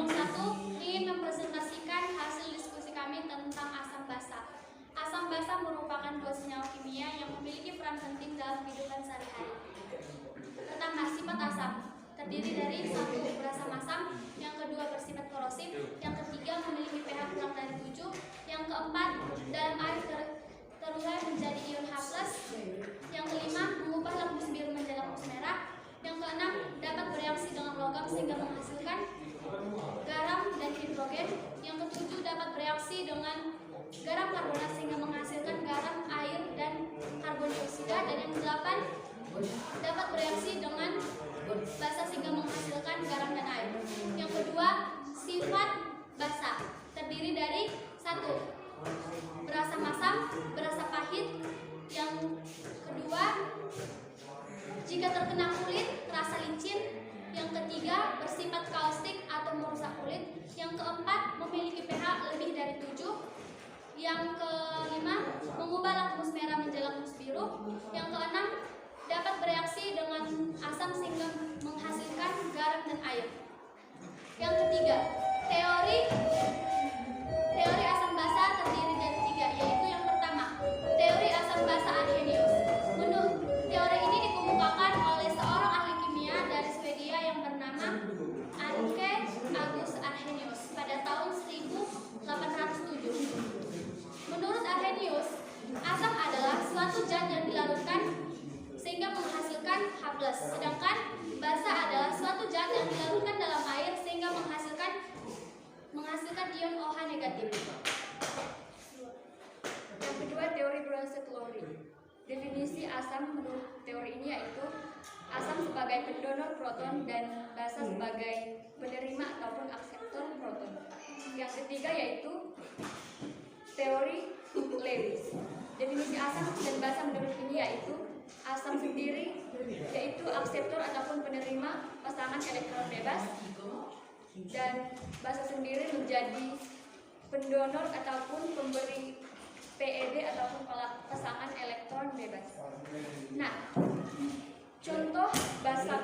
1 ingin mempresentasikan hasil diskusi kami tentang asam basa. Asam basa merupakan dua senyawa kimia yang memiliki peran penting dalam kehidupan sehari-hari. Pertama, sifat asam terdiri dari 1 berasam asam, yang kedua bersifat korosif, yang ketiga memiliki pH kurang dari 7, yang keempat dalam air terurai menjadi ion H+, yang kelima mengubah lakmus biru menjadi lakmus merah, yang keenam dapat bereaksi dengan logam sehingga menghasilkan garam dan hidrogen, yang ketujuh dapat bereaksi dengan garam karbonat sehingga menghasilkan garam, air, dan karbon dioksida, dan yang kedelapan dapat bereaksi dengan basa sehingga menghasilkan garam dan air. Yang kedua, sifat basa terdiri dari 1 berasam asam, berasa pahit. Yang kedua, jika terkena kulit rasa licin. Yang ketiga, bersifat kaustik atau merusak kulit. Yang keempat, memiliki pH lebih dari 7. Yang kelima, mengubah lakmus merah menjadi lakmus biru. Yang keenam, dapat bereaksi dengan asam sehingga menghasilkan garam dan air. Yang ketiga, teori asam basa terdiri dari 3, yaitu yang pertama, teori asam basa Arrhenius. Menurut teori ini dikemukakan oleh seorang ahli kimia dari Swedia yang bernama Anke August Arrhenius pada tahun 1807. Menurut Arrhenius, asam adalah suatu zat yang dilarutkan sehingga menghasilkan H+, sedangkan basa adalah suatu zat yang dilarutkan dalam air sehingga menghasilkan ion OH negatif. Yang kedua, teori Bronsted-Lowry. Definisi asam menurut teori ini yaitu asam sebagai pendonor proton dan basa sebagai penerima ataupun akseptor proton. Yang ketiga yaitu teori Lewis. Definisi asam dan basa menurut ini yaitu asam sendiri yaitu akseptor ataupun penerima pasangan elektron bebas, dan basa sendiri menjadi pendonor ataupun pemberi PEB ataupun pasangan elektron bebas. Nah, contoh basa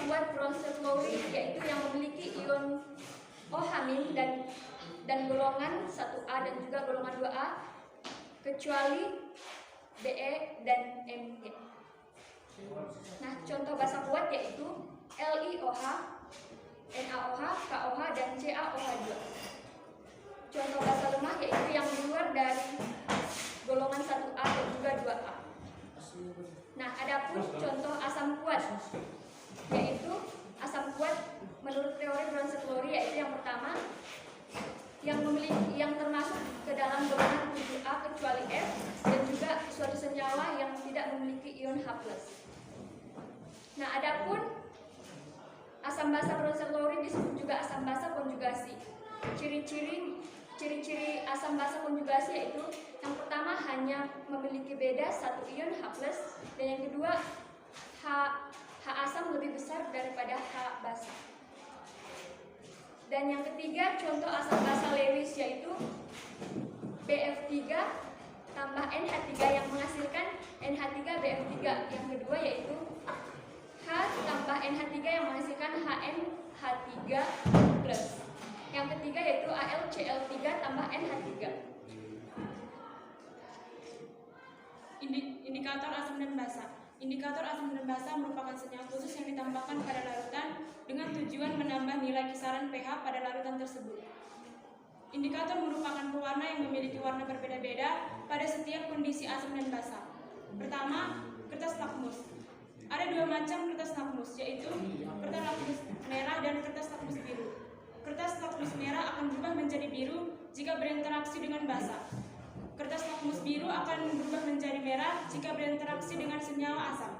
kuat Bronsted-Lowry yaitu yang memiliki ion OH- dan golongan 1A dan juga golongan 2A kecuali Be dan Mg. Nah, contoh basa kuat yaitu LiOH, NaOH, KOH, dan CaOH2. Contoh basa lemah yaitu yang di luar dari golongan 1A dan juga 2A. Nah, adapun contoh asam kuat yaitu asam kuat menurut teori Bronsted-Lowry yaitu yang pertama yang termasuk ke dalam golongan 7A kecuali F, dan juga suatu senyawa yang tidak memiliki ion H+. Nah, adapun asam basa Bronsted-Lowry disebut juga asam basa konjugasi. Ciri-ciri asam basa konjugasi yaitu yang pertama hanya memiliki beda 1 ion H+, dan yang kedua H asam lebih besar daripada H basa. Dan yang ketiga, contoh asam basa Lewis yaitu BF3 tambah NH3 yang menghasilkan NH3BF3. Yang kedua yaitu H tambah NH3 yang menghasilkan HNH3+. Yang ketiga yaitu AlCl3 tambah NH3. Indikator asam dan basa. Indikator asam dan basa merupakan senyawa khusus yang ditambahkan pada larutan dengan tujuan menambah nilai kisaran pH pada larutan tersebut. Indikator merupakan pewarna yang memiliki warna berbeda-beda pada setiap kondisi asam dan basa. Pertama, kertas lakmus. Ada 2 macam kertas lakmus, yaitu kertas lakmus merah dan kertas lakmus biru. Kertas lakmus merah akan berubah menjadi biru jika berinteraksi dengan basa. Kertas lakmus biru akan berubah menjadi merah jika berinteraksi dengan senyawa asam.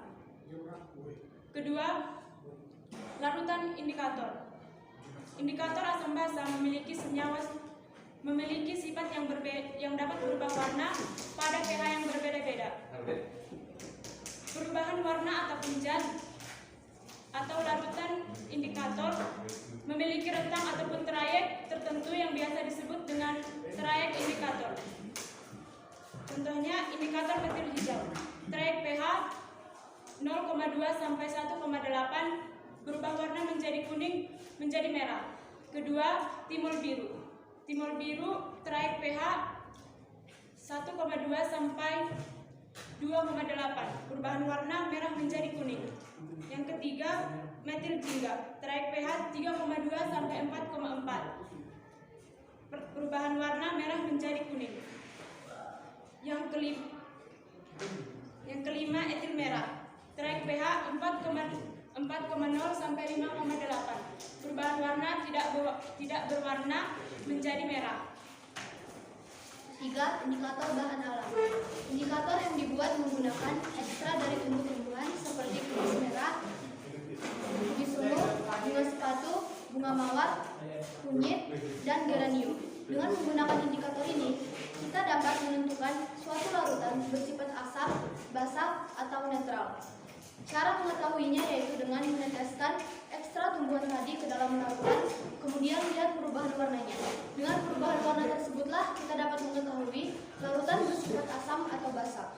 Kedua, larutan indikator. Indikator asam basa memiliki sifat yang dapat berubah warna pada pH yang berbeda-beda. Perubahan warna ataupun zat atau larutan indikator memiliki rentang ataupun trayek tertentu yang biasa disebut dengan trayek indikator. Contohnya indikator metil hijau, trayek pH 0,2 sampai 1,8 berubah warna menjadi kuning, menjadi merah. Kedua, timun biru. Timun biru traik pH 1,2 sampai 2,8. Perubahan warna merah menjadi kuning. Yang ketiga, metil jingga, traik pH 3,2 sampai 4,4. Perubahan warna merah menjadi kuning. Yang kelima, etil merah, traik pH 4,0 sampai 5,8. Perubahan warna tidak berwarna menjadi merah. 3. Indikator bahan alam. Indikator yang dibuat menggunakan ekstra dari tumbuh-tumbuhan seperti kubis merah, kubis ungu, bunga sepatu, bunga mawar, kunyit, dan geranium. Dengan menggunakan indikator ini, kita dapat menentukan suatu larutan bersifat asam, basa, atau netral. Cara mengetahuinya yaitu dengan meneteskan ekstra tumbuhan tadi ke dalam larutan, kemudian lihat perubahan warnanya. Dengan perubahan warna tersebutlah kita dapat mengetahui larutan bersifat asam atau basa.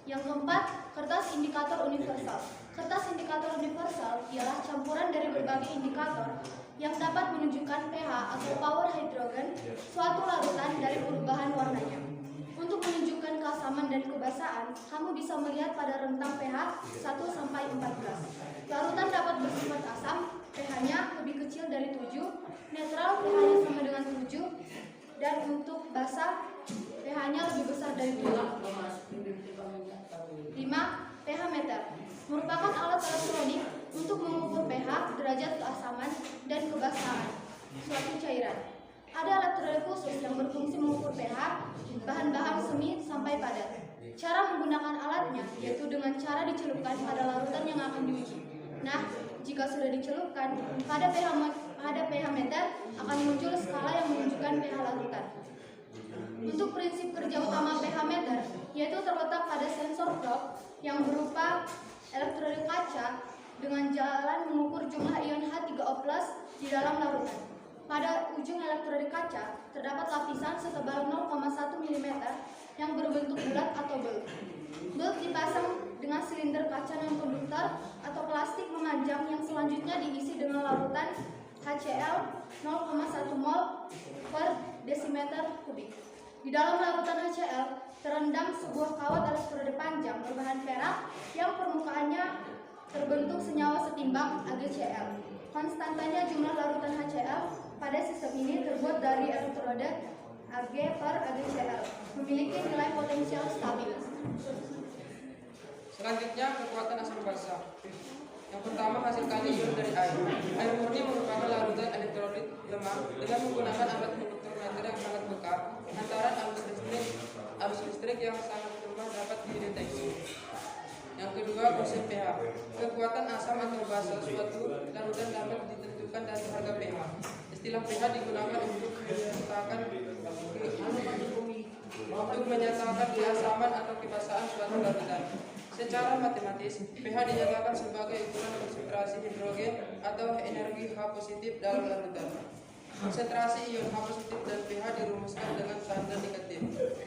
Yang keempat, kertas indikator universal. Kertas indikator universal ialah campuran dari berbagai indikator yang dapat menunjukkan pH atau power hidrogen suatu larutan dari perubahan warnanya. Untuk menunjukkan keasaman dan kebasaan, kamu bisa melihat pada rentang pH 1-14. Larutan dapat bersifat asam, pH-nya lebih kecil dari 7, netral pH-nya sama dengan 7, dan untuk basa, pH-nya lebih besar dari 7. 5. pH meter merupakan alat elektronik untuk mengukur pH, derajat keasaman, dan kebasaan suatu cairan. Ada elektronik khusus yang berfungsi mengukur pH bahan-bahan semi sampai padat. Cara menggunakan alatnya yaitu dengan cara dicelupkan pada larutan yang akan diuji. Nah, jika sudah dicelupkan, pada pH meter akan muncul skala yang menunjukkan pH larutan. Untuk prinsip kerja utama pH meter yaitu terletak pada sensor probe yang berupa elektrolit kaca dengan jalan mengukur jumlah ion H3O+ di dalam larutan. Pada ujung elektrolit kaca terdapat lapisan setebal 0,1 mm yang berbentuk bulat atau bel. Bel dipasang dengan silinder kaca non-konduktor atau plastik memanjang yang selanjutnya diisi dengan larutan HCl 0,1 mol per desimeter kubik. Di dalam larutan HCl terendam sebuah kawat elektroda panjang berbahan perak yang permukaannya terbentuk senyawa setimbang AgCl. Konstantanya jumlah larutan HCl pada sistem ini terbuat dari elektroda Ag per AgCl, memiliki nilai potensial stabil. Selanjutnya, kekuatan asam basa. Yang pertama, hasilkan ion dari air. Air murni merupakan larutan elektrolit lemah dengan menggunakan alat spektrometer yang sangat peka. Antara arus listrik yang sangat lemah dapat dideteksi. Yang kedua, proses pH. Kekuatan asam atau basa suatu larutan dapat ditentukan dari harga pH. Istilah pH digunakan untuk menyatakan keasaman atau kebasaan suatu larutan. Secara matematis, pH dinyatakan sebagai ukuran konsentrasi hidrogen atau energi H positif dalam larutan. Konsentrasi ion H positif dan pH dirumuskan dengan tanda negatif.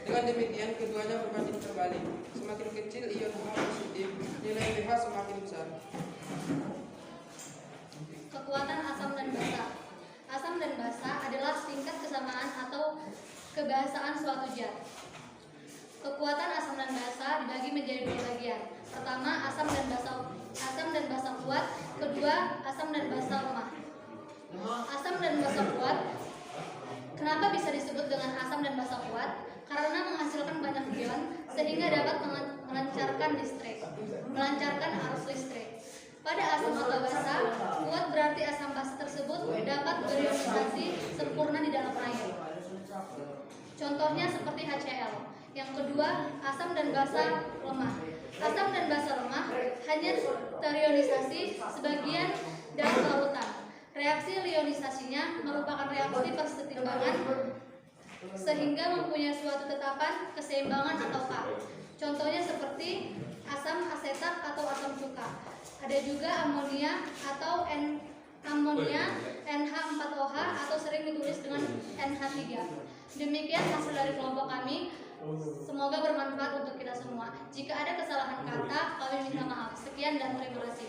Dengan demikian, keduanya berbanding terbalik. Semakin kecil ion H positif, nilai pH semakin besar. Kekuatan asam dan basa. Asam dan basa adalah tingkat kesamaan atau kebasaan suatu zat. Kekuatan asam dan basa dibagi menjadi dua bagian. Pertama, asam dan basa kuat. Kedua, asam dan basa lemah. Asam dan basa kuat. Kenapa bisa disebut dengan asam dan basa kuat? Karena menghasilkan banyak ion sehingga dapat melancarkan arus listrik. Pada asam atau basa kuat berarti asam basa tersebut dapat berionisasi sempurna di dalam air. Contohnya seperti HCl. Yang kedua, asam dan basa lemah. Asam dan basa lemah hanya terionisasi sebagian dari larutan. Reaksi ionisasinya merupakan reaksi persetimbangan sehingga mempunyai suatu tetapan keseimbangan atau K. Contohnya seperti asam asetat atau asam cuka. Ada juga amonia atau NH4OH atau sering ditulis dengan NH3. Demikian hasil dari kelompok kami. Semoga bermanfaat untuk kita semua. Jika ada kesalahan kata, kami minta maaf. Sekian dan terima kasih.